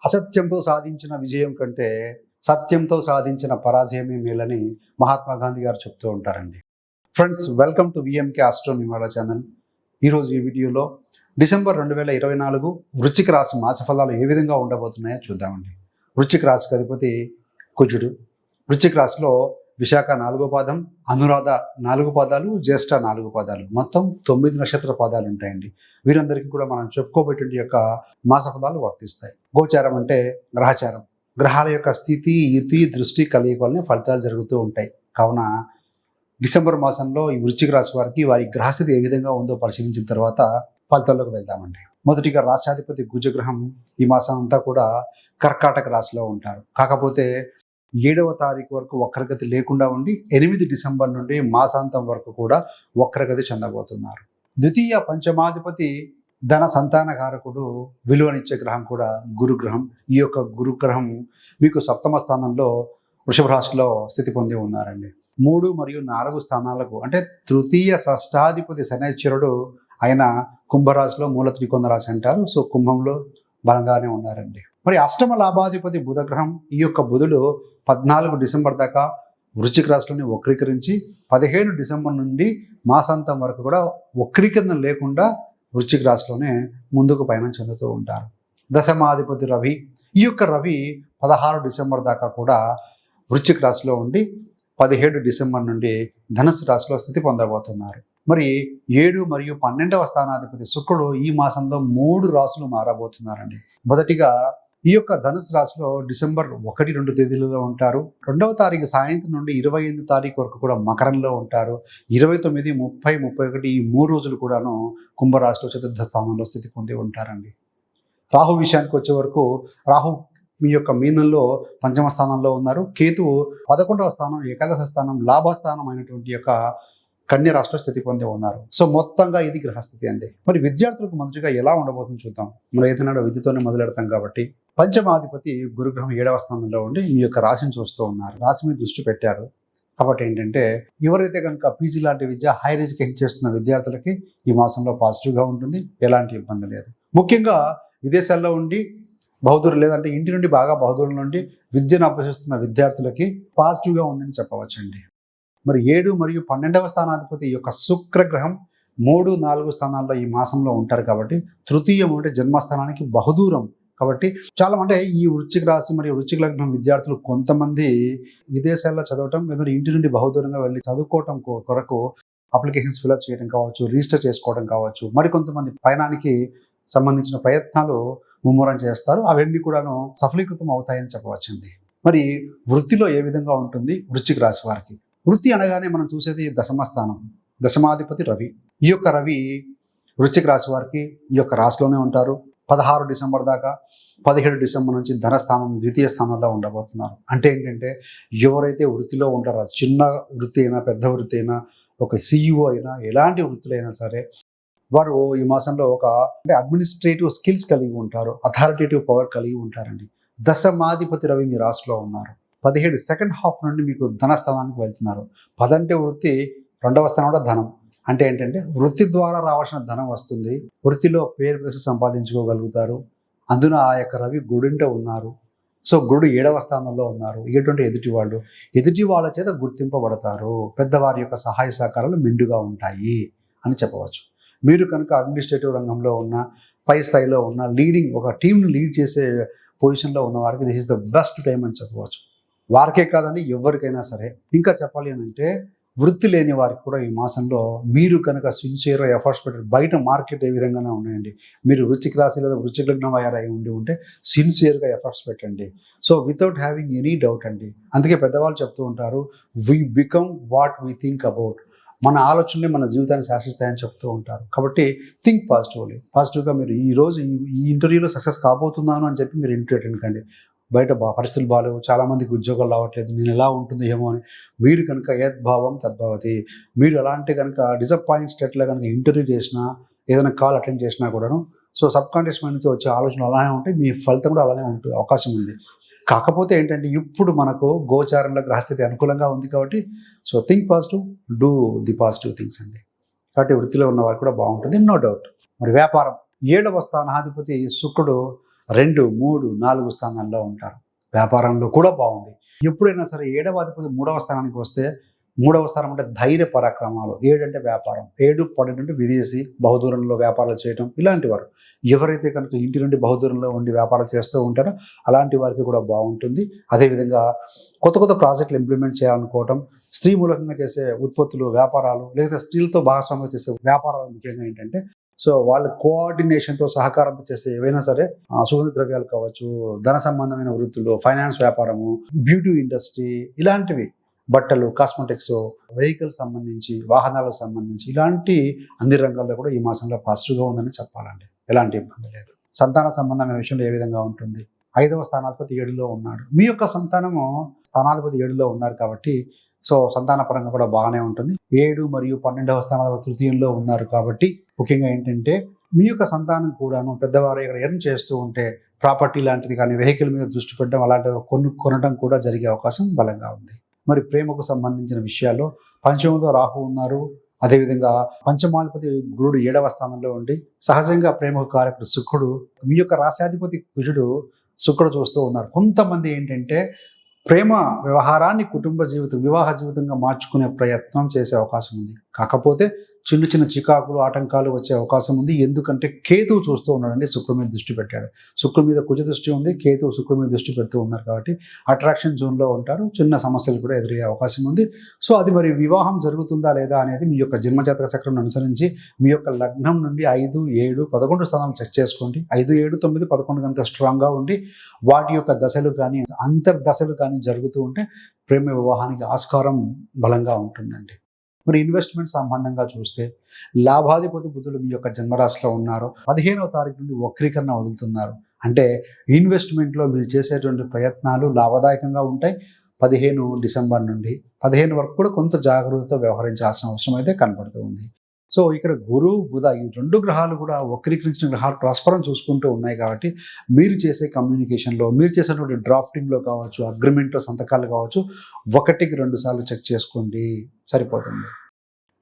అసత్యంతో సాధించిన విజయం కంటే సత్యంతో సాధించిన పరాజయమే మేలని మహాత్మా గాంధీ గారు చెప్తూ ఉంటారండి. ఫ్రెండ్స్, వెల్కమ్ టు విఎంకే ఆస్ట్రోనిమాల ఛానల్. ఈరోజు ఈ వీడియోలో డిసెంబర్ 2024 వృశ్చిక రాశి మాసఫలాలు ఏ విధంగా ఉండబోతున్నాయో చూద్దామండి. వృశ్చిక రాశికి అధిపతి కుజుడు. వృశ్చిక రాశిలో విశాఖ 4వ పాదం, అనురాధ 4 పాదాలు, జ్యేష్ఠ 4 పాదాలు, మొత్తం 9 నక్షత్ర పాదాలు ఉంటాయండి. వీరందరికీ కూడా మనం చెప్పుకోబెట్టిన యొక్క మాసఫలాలు వర్తిస్తాయి. గోచారం అంటే గ్రహచారం, గ్రహాల యొక్క స్థితి, యుతి, దృష్టి కలయిక వల్లనే ఫలితాలు జరుగుతూ ఉంటాయి. కావున డిసెంబర్ మాసంలో ఈ వృశ్చిక రాశి వారికి వారి గ్రహస్థితి ఏ విధంగా ఉందో పరిశీలించిన తర్వాత ఫలితాల్లోకి వెళ్దామండి. మొదటిగా రాష్ట్రాధిపతి కుజగ్రహం ఈ మాసం అంతా కూడా కర్కాటక రాశిలో ఉంటారు. కాకపోతే 7వ తారీఖు వరకు వక్రగతి లేకుండా ఉండి 8 డిసెంబర్ నుండి మాసాంతం వరకు కూడా వక్రగతి చెందబోతున్నారు. ద్వితీయ పంచమాధిపతి ధన సంతానకారకుడు, విలువనిచ్చే గ్రహం కూడా గురుగ్రహం. ఈ యొక్క గురుగ్రహం మీకు 7వ స్థానంలో వృషభ రాశిలో స్థితి పొంది ఉన్నారండి. 3 మరియు 4 స్థానాలకు అంటే తృతీయ షష్టాధిపతి శనైశ్వరుడు ఆయన కుంభరాశిలో మూల త్రికోణ రాశి అంటారు. సో కుంభంలో బలంగానే ఉన్నారండి. మరి అష్టమ లాభాధిపతి బుధగ్రహం, ఈ యొక్క బుధుడు 14 డిసెంబర్ దాకా వృశ్చిక రాశిలోని వక్రీకరించి 15 డిసెంబర్ నుండి మాసాంతం వరకు కూడా వక్రీకరణ లేకుండా వృశ్చిక రాశిలోనే ముందుకు పయనం చెందుతూ ఉంటారు. దశమాధిపతి రవి, ఈ యొక్క రవి 16 డిసెంబర్ దాకా కూడా వృశ్చిక రాశిలో ఉండి 17 డిసెంబర్ నుండి ధనుసు రాశిలో స్థితి పొందబోతున్నారు. మరి 7 మరియు 12వ స్థానాధిపతి శుక్రుడు ఈ మాసంలో 3 రాశులు మారబోతున్నారండి. మొదటిగా ఈ యొక్క ధనుసు రాశిలో డిసెంబర్ 1-2 తేదీలలో ఉంటారు. 2వ తారీఖు సాయంత్రం నుండి 28 తారీఖు వరకు కూడా మకరంలో ఉంటారు. 29, 30, 31 ఈ 3 రోజులు కూడాను కుంభరాశిలో చతుర్థ స్థానంలో స్థితి పొంది ఉంటారండి. రాహు విషయానికి వచ్చే వరకు రాహు మీ యొక్క మీనంలో 5వ స్థానంలో ఉన్నారు. కేతువు 11వ స్థానం, ఏకాదశ స్థానం, లాభస్థానం అయినటువంటి యొక్క కన్య రాశిలో స్థితి పొంది ఉన్నారు. సో మొత్తంగా ఇది గ్రహస్థితి అండి. మరి విద్యార్థులకు మొదటిగా ఎలా ఉండబోతుందో చూద్దాం. మనం ఏదైనా విద్యతోనే మొదలెడతాం కాబట్టి పంచమాధిపతి గురుగ్రహం 7వ స్థానంలో ఉండి మీ యొక్క రాశిని చూస్తూ ఉన్నారు. రాశి మీద దృష్టి పెట్టారు. కాబట్టి ఏంటంటే ఎవరైతే కనుక పీజీ లాంటి విద్య, హైయర్ ఎడ్యుకేషన్ చేస్తున్న విద్యార్థులకి ఈ మాసంలో పాజిటివ్గా ఉంటుంది. ఎలాంటి ఇబ్బంది లేదు. ముఖ్యంగా విదేశాల్లో ఉండి బహుదూరు లేదంటే ఇంటి నుండి బాగా బహుదూరం నుండి విద్యను అభ్యసిస్తున్న విద్యార్థులకి పాజిటివ్గా ఉందని చెప్పవచ్చండి. మరి 7 మరియు 12వ స్థానాధిపతి యొక్క శుక్రగ్రహం 3, 4 స్థానాల్లో ఈ మాసంలో ఉంటారు. కాబట్టి తృతీయం అంటే జన్మస్థానానికి బహుదూరం. కాబట్టి చాలా అంటే ఈ వృశ్చిక రాశి మరియు వృశ్చిక లగ్నం విద్యార్థులు కొంతమంది విదేశాల్లో చదవటం లేదంటే ఇంటి నుండి బహుదూరంగా వెళ్ళి చదువుకోవటం కొరకు అప్లికేషన్స్ ఫిల్అప్ చేయడం కావచ్చు, రిజిస్టర్ చేసుకోవడం కావచ్చు, మరికొంతమంది పయనానికి సంబంధించిన ప్రయత్నాలు ముమ్మరం చేస్తారు. అవన్నీ కూడాను సఫలీకృతం అవుతాయని చెప్పవచ్చండి. మరి వృత్తిలో ఏ విధంగా ఉంటుంది వృశ్చిక రాశి వారికి? వృత్తి అనగానే మనం చూసేది దశమ స్థానం, దశమాధిపతి రవి. ఈ యొక్క రవి వృశ్చిక రాశి వారికి ఈ యొక్క రాశిలోనే ఉంటారు 16 డిసెంబర్ దాకా. 17 డిసెంబర్ నుంచి ధనస్థానం ద్వితీయ స్థానంలో ఉండబోతున్నారు. అంటే ఏంటంటే ఎవరైతే వృత్తిలో ఉంటారో, చిన్న వృత్తి అయినా పెద్ద వృత్తి అయినా, ఒక సిఇఓ అయినా, ఎలాంటి వృత్తులు అయినా సరే వారు ఈ మాసంలో అంటే అడ్మినిస్ట్రేటివ్ స్కిల్స్ కలిగి ఉంటారు, అథారిటేటివ్ పవర్ కలిగి ఉంటారండి. దశమాధిపతి రవి మీ రాశిలో ఉన్నారు. 17 సెకండ్ హాఫ్ నుండి మీకు ధనస్థానానికి వెళ్తున్నారు. 10 అంటే వృత్తి, 2వ స్థానం కూడా ధనం. అంటే ఏంటంటే వృత్తి ద్వారా రావాల్సిన ధనం వస్తుంది. వృత్తిలో పేరు ప్రతిష్టలు సంపాదించుకోగలుగుతారు. అందున ఆ యొక్క రవి గుడింట ఉన్నారు. సో గురుడు 7వ స్థానంలో ఉన్నారు. ఏంటంటే ఎదుటి వాళ్ళ చేత గుర్తింపబడతారు. పెద్దవారి యొక్క సహాయ సహకారాలు మెండుగా ఉంటాయి అని చెప్పవచ్చు. మీరు కనుక అడ్మినిస్ట్రేటివ్ రంగంలో ఉన్న, పై స్థాయిలో ఉన్న, లీడింగ్ ఒక టీంని లీడ్ చేసే పొజిషన్లో ఉన్న వారికి this is the best time అని చెప్పవచ్చు. వారికే కాదండి, ఎవరికైనా సరే. ఇంకా చెప్పాలి అని అంటే వృత్తి లేని వారికి కూడా ఈ మాసంలో మీరు కనుక సిన్సియర్గా ఎఫర్ట్స్ పెట్టండి. బయట మార్కెట్ ఏ విధంగానే ఉన్నాయండి. మీరు వృశ్చిక రాశి లేదా వృశ్చిక లగ్నం అయి ఉంటే సిన్సియర్గా ఎఫర్ట్స్ పెట్టండి. So without having any doubt అండి. అందుకే పెద్దవాళ్ళు చెప్తూ ఉంటారు, we become what we think about. మన ఆలోచనలే మన జీవితాన్ని శాసిస్తాయని చెప్తూ ఉంటారు. కాబట్టి థింక్ పాజిటివ్గా మీరు ఈరోజు ఈ ఇంటర్వ్యూలో సక్సెస్ కాబోతున్నాను అని చెప్పి మీరు ఇంటర్వ్యూ అటెండ్ కండి. బయట పరిస్థితులు బాగాలేవు, చాలామందికి ఉద్యోగాలు రావట్లేదు, నేను ఎలా ఉంటుందో ఏమో అని మీరు కనుక యద్భావం తద్భవతి. మీరు అలాంటి కనుక డిసప్పాయింట్ స్టేట్లో కనుక ఇంటర్వ్యూ చేసినా, ఏదైనా కాల్ అటెండ్ చేసినా కూడాను సో సబ్ కాన్షియస్ మైండ్ నుంచి వచ్చే ఆలోచనలు అలానే ఉంటాయి. మీ ఫలితం కూడా అలానే ఉంటుంది, అవకాశం ఉంది. కాకపోతే ఏంటంటే ఇప్పుడు మనకు గోచారంలో గ్రహస్థితి అనుకూలంగా ఉంది కాబట్టి so think positive, do the positive things అండి. కాబట్టి వృత్తిలో ఉన్న వారికి కూడా బాగుంటుంది, నో డౌట్. మరి వ్యాపారం 7వ స్థానాధిపతి శుక్రుడు 2, 3, 4 స్థానాల్లో ఉంటారు. వ్యాపారంలో కూడా బాగుంది. ఎప్పుడైనా సరే 7వ అధిపతి 3వ స్థానానికి వస్తే 3వ స్థానం అంటే ధైర్య పరాక్రమాలు. 7 అంటే వ్యాపారం. 7, 12 అంటే విదేశీ బహుదూరంలో వ్యాపారాలు చేయటం. ఇలాంటి వారు ఎవరైతే కనుక ఇంటి నుండి బహుదూరంలో ఉండి వ్యాపారాలు చేస్తూ ఉంటారో అలాంటి వారికి కూడా బాగుంటుంది. అదేవిధంగా కొత్త కొత్త ప్రాజెక్టులు ఇంప్లిమెంట్ చేయాలనుకోవటం, స్త్రీ మూలకంగా చేసే ఉత్పత్తులు, వ్యాపారాలు, లేదా స్త్రీలతో భాగస్వామ్యం చేసే వ్యాపారాలు ముఖ్యంగా ఏంటంటే వాళ్ళ కోఆర్డినేషన్తో సహకారంతో చేసే ఏవైనా సరే సుగంధ ద్రవ్యాలు కావచ్చు, ధన సంబంధమైన వృత్తులు, ఫైనాన్స్ వ్యాపారము, బ్యూటీ ఇండస్ట్రీ, ఇలాంటివి, బట్టలు, కాస్మెటిక్స్, వెహికల్ సంబంధించి, వాహనాలకు సంబంధించి ఇలాంటి అన్ని రంగాల్లో కూడా ఈ మాసంలో పాజిటివ్గా ఉందని చెప్పాలండి. ఎలాంటి ఇబ్బంది లేదు. సంతాన సంబంధమైన విషయంలో ఏ విధంగా ఉంటుంది? 5వ స్థానాధిపతి 7లో ఉన్నాడు. మీ యొక్క సంతానము స్థానాధిపతి 7లో ఉన్నారు కాబట్టి సంతాన పరంగా కూడా బాగానే ఉంటుంది. 7 మరియు 12వ స్థానాధిపతి తృతీయంలో ఉన్నారు కాబట్టి ముఖ్యంగా ఏంటంటే మీ యొక్క సంతానం కూడాను పెద్దవారు ఇక్కడ ఎర్న్ చేస్తూ ఉంటే ప్రాపర్టీ లాంటిది కానీ వెహికల్ మీద దృష్టి పెట్టడం అలాంటివి కొనడం కూడా జరిగే అవకాశం బలంగా ఉంది. మరి ప్రేమకు సంబంధించిన విషయాల్లో పంచమంలో రాహు ఉన్నారు. అదేవిధంగా పంచమాధిపతి గురుడు 7వ స్థానంలో ఉండి సహజంగా ప్రేమకు కారకుడు శుక్రుడు, మీ యొక్క రాశ్యాధిపతి కుజుడు, శుక్రుడు చూస్తూ ఉన్నారు. కొంతమంది ఏంటంటే ప్రేమ వ్యవహారాన్ని కుటుంబ జీవితం, వివాహ జీవితంగా మార్చుకునే ప్రయత్నం చేసే అవకాశం ఉంది. కాకపోతే చిన్న చిన్న చికాకులు, ఆటంకాలు వచ్చే అవకాశం ఉంది. ఎందుకంటే కేతువు చూస్తూ ఉన్నాడండి, శుక్రుడి మీద దృష్టి పెట్టాడు. శుక్రుడి మీద కుజ దృష్టి ఉంది, కేతువు శుక్రుడి మీద దృష్టి పెడుతూ ఉన్నారు కాబట్టి అట్రాక్షన్ జోన్లో ఉంటారు. చిన్న సమస్యలు కూడా ఎదురయ్యే అవకాశం ఉంది. అది మరి వివాహం జరుగుతుందా లేదా అనేది మీ యొక్క జన్మజాతక చక్రం అనుసరించి మీ యొక్క లగ్నం నుండి 5, 7, 11 స్థానాలు చెక్ చేసుకోండి. 5, 7, 9, 11 కనుక స్ట్రాంగ్గా ఉండి వాటి యొక్క దశలు కానీ అంతర్దశలు కానీ జరుగుతూ ఉంటే ప్రేమ వివాహానికి ఆస్కారం బలంగా ఉంటుందండి. మరి ఇన్వెస్ట్మెంట్ సంబంధంగా చూస్తే లాభాధిపతి బుధుడు మీ యొక్క జన్మరాశిలో ఉన్నారు. 15వ తారీఖు నుండి వక్రీకరణ వదులుతున్నారు. అంటే ఇన్వెస్ట్మెంట్లో మీరు చేసేటువంటి ప్రయత్నాలు లాభదాయకంగా ఉంటాయి. 15 డిసెంబర్ నుండి 15 వరకు కూడా కొంత జాగ్రత్తతో వ్యవహరించాల్సిన అవసరం అయితే కనపడుతూ ఉంది. ఇక్కడ గురు, బుధ ఈ 2 గ్రహాలు కూడా వక్రీకరించిన గ్రహాలు పరస్పరం చూసుకుంటూ ఉన్నాయి కాబట్టి మీరు చేసే కమ్యూనికేషన్లో, మీరు చేసేటువంటి డ్రాఫ్టింగ్లో కావచ్చు, అగ్రిమెంట్లో సంతకాలు కావచ్చు, 1కి 2 సార్లు చెక్ చేసుకోండి, సరిపోతుంది.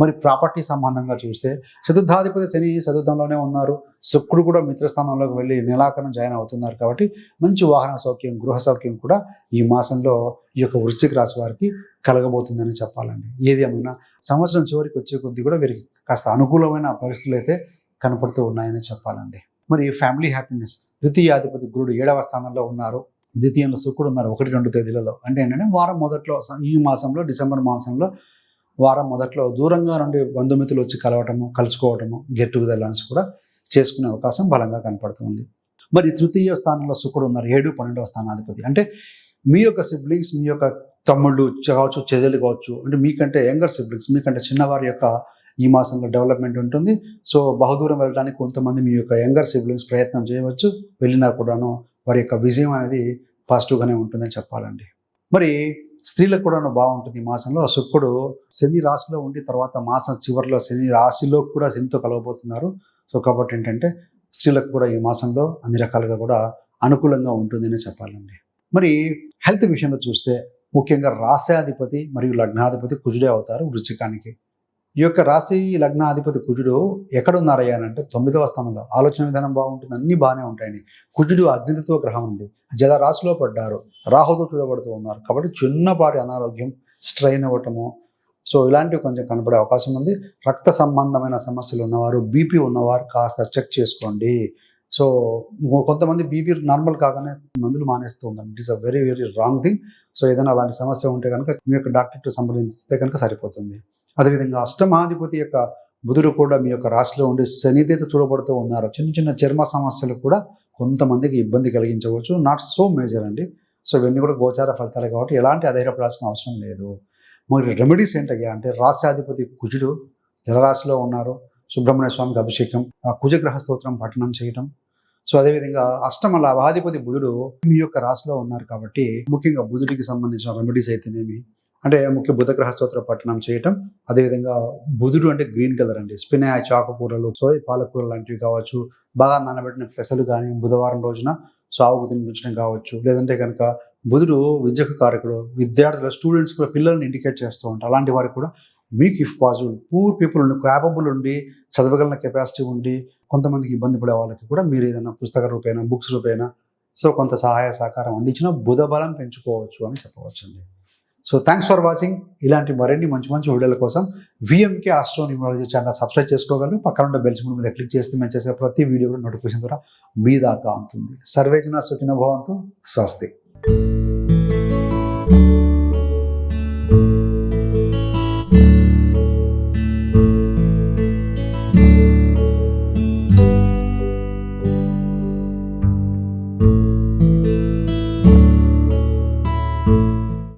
మరి ప్రాపర్టీ సంబంధంగా చూస్తే చతుర్థాధిపతి శని చతుర్థంలోనే ఉన్నారు. శుక్రుడు కూడా మిత్రస్థానంలోకి వెళ్ళి నెలాఖరున జాయిన్ అవుతున్నారు కాబట్టి మంచి వాహన సౌఖ్యం, గృహ సౌఖ్యం కూడా ఈ మాసంలో ఈ యొక్క వృశ్చిక రాశి వారికి కలగబోతుందని చెప్పాలండి. ఏది ఏమైనా సంవత్సరం చివరికి వచ్చే కొద్దీ కూడా వీరికి కాస్త అనుకూలమైన పరిస్థితులు అయితే కనపడుతూ ఉన్నాయని చెప్పాలండి. మరి ఫ్యామిలీ హ్యాపీనెస్, ద్వితీయాధిపతి గురుడు 7వ స్థానంలో ఉన్నారు. ద్వితీయంలో శుక్రుడు ఉన్నారు 1-2 తేదీలలో. అంటే ఏంటంటే వారం మొదట్లో, ఈ మాసంలో డిసెంబర్ మాసంలో వారం మొదట్లో దూరంగా నుండి బంధుమిత్రులు వచ్చి కలుసుకోవటము, గెట్ టుగెదర్ లంచ్ కూడా చేసుకునే అవకాశం బలంగా కనపడుతుంది. మరి తృతీయ స్థానంలో శుక్రుడు ఉన్నారు 7, 12వ స్థానాధిపతి. అంటే మీ యొక్క సిబ్లింగ్స్, మీ యొక్క తమ్ముళ్ళు కావచ్చు, చెల్లెలు కావచ్చు, అంటే మీకంటే యంగర్ సిబ్లింగ్స్, మీకంటే చిన్నవారి యొక్క ఈ మాసంలో డెవలప్మెంట్ ఉంటుంది. బహుదూరం వెళ్ళడానికి కొంతమంది మీ యొక్క యంగర్ సిబ్లింగ్స్ ప్రయత్నం చేయవచ్చు. వెళ్ళినా కూడాను వారి యొక్క విజయం అనేది పాజిటివ్గానే ఉంటుందని చెప్పాలండి. మరి స్త్రీలకు కూడా బాగుంటుంది. ఈ మాసంలో శుక్రుడు శని రాశిలో ఉండి తర్వాత మాసం చివరిలో శని రాశిలో కూడా శనితో కలవబోతున్నారు. కాబట్టి ఏంటంటే స్త్రీలకు కూడా ఈ మాసంలో అన్ని రకాలుగా కూడా అనుకూలంగా ఉంటుందని చెప్పాలండి. మరి హెల్త్ విషయంలో చూస్తే ముఖ్యంగా రాశ్యాధిపతి మరియు లగ్నాధిపతి కుజుడే అవుతారు వృశ్చికానికి. ఈ యొక్క రాశి లగ్నాధిపతి కుజుడు ఎక్కడున్నారయ్యా అంటే 9వ స్థానంలో. ఆలోచన విధానం బాగుంటుంది, అన్నీ బాగానే ఉంటాయండి. కుజుడు అగ్నితత్వ గ్రహం నుండి జల రాశిలో పడ్డారు, రాహుతో చూడబడుతూ ఉన్నారు కాబట్టి చిన్నపాటి అనారోగ్యం, స్ట్రెయిన్ అవ్వటము, ఇలాంటివి కొంచెం కనపడే అవకాశం ఉంది. రక్త సంబంధమైన సమస్యలు ఉన్నవారు, బీపీ ఉన్నవారు కాస్త చెక్ చేసుకోండి. కొంతమంది బీపీ నార్మల్ కాగానే మందులు మానేస్తూ ఉంటారు. It is a very very wrong thing. ఏదైనా అలాంటి సమస్య ఉంటే కనుక మీ యొక్క డాక్టర్తో సంప్రదిస్తే కనుక సరిపోతుంది. అదేవిధంగా అష్టమాధిపతి యొక్క బుధుడు కూడా మీ యొక్క రాశిలో ఉండి శనిదేత చూడబడుతూ ఉన్నారు. చిన్న చిన్న చర్మ సమస్యలు కూడా కొంతమందికి ఇబ్బంది కలిగించవచ్చు. నాట్ సో మేజర్ అండి. ఇవన్నీ కూడా గోచార ఫలితాలు కాబట్టి ఎలాంటి అధైర్యపడాల్సిన అవసరం లేదు. మరి రెమెడీస్ ఏంటయ్యా అంటే రాశ్యాధిపతి కుజుడు జలరాశిలో ఉన్నారు. సుబ్రహ్మణ్య స్వామికి అభిషేకం, కుజగ్రహ స్తోత్రం పఠనం చేయటం. అదేవిధంగా అష్టమ లాభాధిపతి బుధుడు మీ యొక్క రాశిలో ఉన్నారు కాబట్టి ముఖ్యంగా బుధుడికి సంబంధించిన రెమెడీస్ అయితేనేమి, అంటే ముఖ్య బుధగ్రహ స్తోత్ర పఠనం చేయటం. అదేవిధంగా బుధుడు అంటే గ్రీన్ కలర్ అండి, స్పినాచ్, ఆకుకూరలు, పాలకూర లాంటివి కావచ్చు, బాగా నానబెట్టిన పెసలు కానీ బుధవారం రోజున ఆవుకు తినిపించడం కావచ్చు. లేదంటే కనుక బుధుడు విద్యకు కారకుడు, విద్యార్థుల స్టూడెంట్స్ కూడా పిల్లల్ని ఇండికేట్ చేస్తూ ఉంటారు. అలాంటి వారికి కూడా మీకు ఇఫ్ పాసిబుల్ పూర్ పీపుల్ ఉండి క్యాపబుల్ ఉండి చదవగలిగిన కెపాసిటీ ఉండి కొంతమందికి ఇబ్బంది పడే వాళ్ళకి కూడా మీరు ఏదైనా పుస్తక రూపేణ బుక్స్ రూపేణ సో కొంత సహాయ సహకారం అందించిన బుధ బలం పెంచుకోవచ్చు అని చెప్పవచ్చండి. So thanks for watching. ఇలాంటి మరిన్ని మంచి మంచి వీడియోల కోసం విఎంకే ఆస్ట్రోన్యూమరాలజీ ఛానల్ సబ్స్క్రైబ్ చేసుకోగలరు. పక్కన ఉన్న బెల్ సింబల్ మీద క్లిక్ చేస్తే మేము చేసే ప్రతి వీడియో కూడా నోటిఫికేషన్ ద్వారా మీ దాకా అందుతుంది. సర్వేజన సుఖినో భవంతు. స్వస్తి.